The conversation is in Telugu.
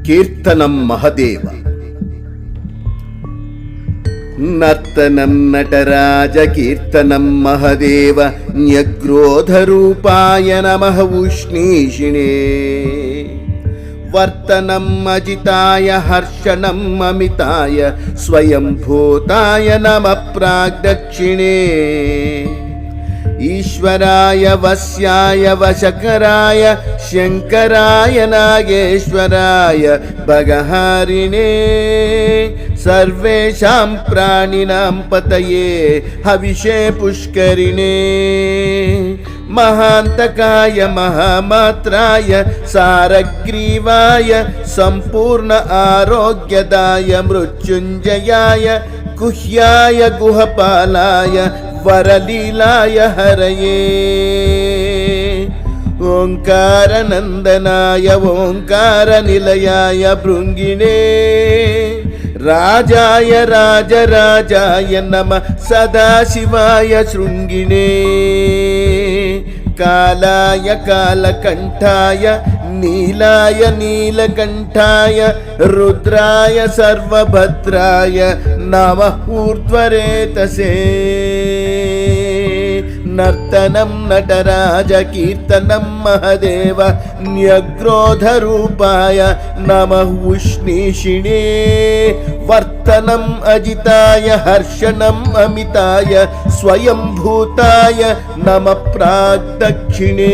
కీర్తనం మహదేవ. నర్తనం నటరాజ కీర్తనం మహదేవ న్యగ్రోధరూపాయ నమః ఉష్ణీషిణే. వర్తనం అజితాయ హర్షణం అమితాయ స్వయంభూతాయ నమః ప్రాగ్దక్షిణే. ఈశ్వరాయ వశ్యాయ వశకరాయ శంకరాయ నాగేశ్వరాయ భగహారిణే. సర్వేషాం ప్రాణినాం పతయే హవిషే పుష్కరిణే. మహాంతకాయ మహామాత్రాయ సారగ్రీవాయ సంపూర్ణ ఆరోగ్యదాయ మృత్యుంజయాయ గుహ్యాయ గుహపాలాయ వరలీలాయ హరయే. ఓంకారనందనాయ ఓంకార నిలయాయ భృంగిణే. రాజాయ రాజరాజాయ నమః సదాశివాయ శృంగిణే. కాలాయ కాలకంఠాయ నీలాయ నీలకంఠాయ రుద్రాయ సర్వభద్రాయ నమః ఊర్ధ్వరేతసే. నర్తనం నటరాజ కీర్తనం మహదేవ న్యగ్రోధరూపాయ నమః ఉష్ణీషిణే. వర్తనం అజితాయ హర్షణం అమితాయ స్వయంభూతాయ నమః ప్రాగ్దక్షిణే.